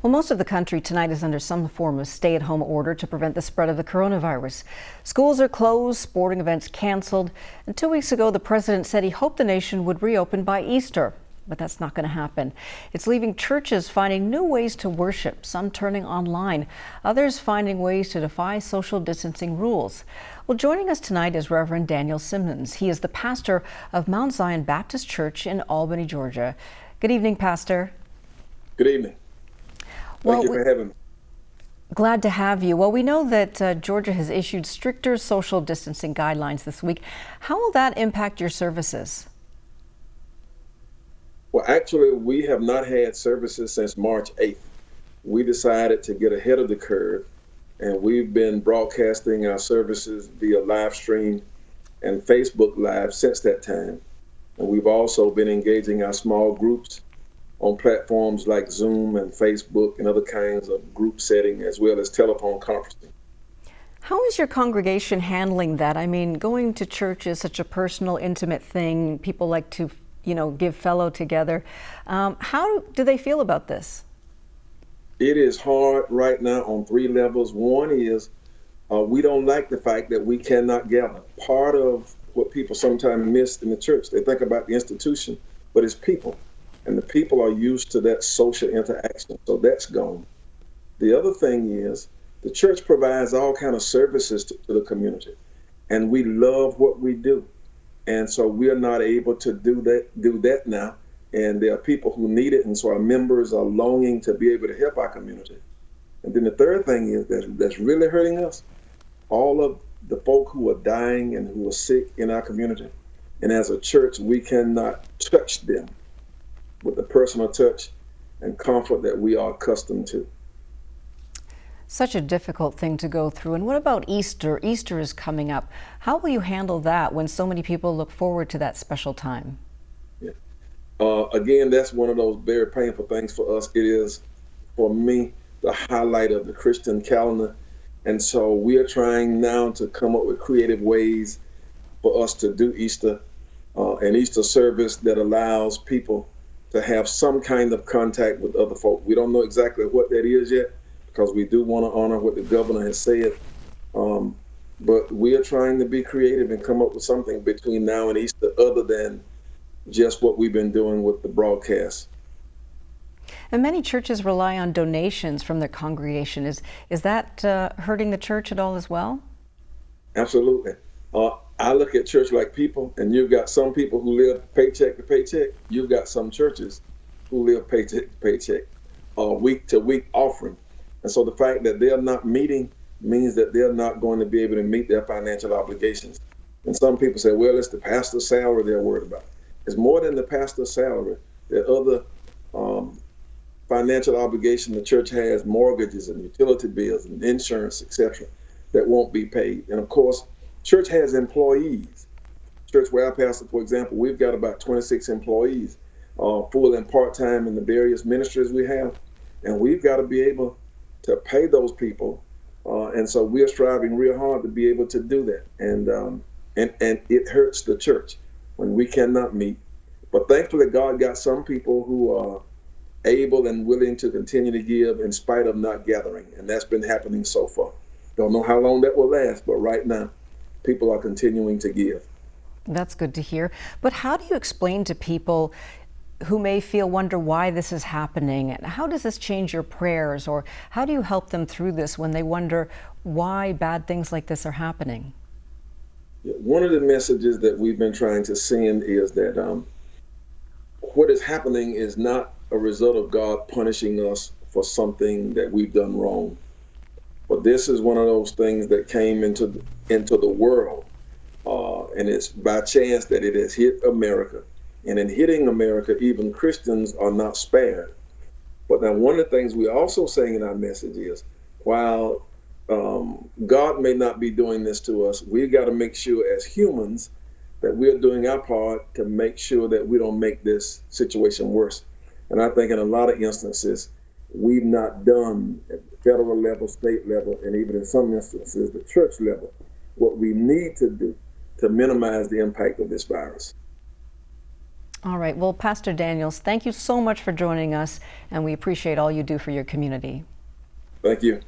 Well, most of the country tonight is under some form of stay-at-home order to prevent the spread of the coronavirus. Schools are closed, sporting events canceled, and 2 weeks ago the president said he hoped the nation would reopen by Easter. But that's not going to happen. It's leaving churches finding new ways to worship, some turning online, others finding ways to defy social distancing rules. Well, joining us tonight is Reverend Daniel Simmons. He is the pastor of Mount Zion Baptist Church in Albany, Georgia. Good evening, Pastor. Good evening. Thank you for having me. Glad to have you. Well, we know that Georgia has issued stricter social distancing guidelines this week. How will that impact your services? Well, actually, we have not had services since March 8th. We decided to get ahead of the curve, and we've been broadcasting our services via live stream and Facebook Live since that time. And we've also been engaging our small groups on platforms like Zoom and Facebook and other kinds of group setting, as well as telephone conferencing. How is your congregation handling that? I mean, going to church is such a personal, intimate thing. People like to give fellow together. How do they feel about this? It is hard right now on three levels. One is we don't like the fact that we cannot gather. Part of what people sometimes miss in the church, they think about the institution, but it's people. And the people are used to that social interaction, so that's gone. The other thing is the church provides all kinds of services to the community, and we love what we do. And so we are not able to do that now. And there are people who need it. And so our members are longing to be able to help our community. And then the third thing is that's really hurting us, all of the folk who are dying and who are sick in our community. And as a church, we cannot touch them with the personal touch and comfort that we are accustomed to. Such a difficult thing to go through. And what about Easter? Easter is coming up. How will you handle that when so many people look forward to that special time? Yeah. Again, that's one of those very painful things for us. It is, for me, the highlight of the Christian calendar. And so we are trying now to come up with creative ways for us to do Easter, an Easter service that allows people to have some kind of contact with other folk. We don't know exactly what that is yet, because we do want to honor what the governor has said. But we are trying to be creative and come up with something between now and Easter other than just what we've been doing with the broadcast. And many churches rely on donations from their congregation. Is that hurting the church at all as well? Absolutely. I look at church like people, and you've got some people who live paycheck to paycheck. You've got some churches who live paycheck to paycheck, week to week offering. And so the fact that they're not meeting means that they're not going to be able to meet their financial obligations. And some people say, well, it's the pastor's salary they're worried about. It's more than the pastor's salary. There are other financial obligations the church has, mortgages and utility bills and insurance, etc., that won't be paid. And of course, church has employees. Church where I pastor, for example, we've got about 26 employees, full and part-time in the various ministries we have. And we've got to be able to pay those people, and so we are striving real hard to be able to do that. And it hurts the church when we cannot meet. But thankfully, God got some people who are able and willing to continue to give in spite of not gathering, and that's been happening so far. Don't know how long that will last, but right now, people are continuing to give. That's good to hear. But how do you explain to people who may wonder why this is happening? And how does this change your prayers, or how do you help them through this when they wonder why bad things like this are happening? One of the messages that we've been trying to send is that what is happening is not a result of God punishing us for something that we've done wrong. But this is one of those things that came into the world, and it's by chance that it has hit America. And in hitting America, even Christians are not spared. But now one of the things we're also saying in our message is, while God may not be doing this to us, we've got to make sure as humans that we're doing our part to make sure that we don't make this situation worse. And I think in a lot of instances, we've not done at the federal level, state level, and even in some instances, the church level, what we need to do to minimize the impact of this virus. All right. Well, Pastor Daniels, thank you so much for joining us, and we appreciate all you do for your community. Thank you.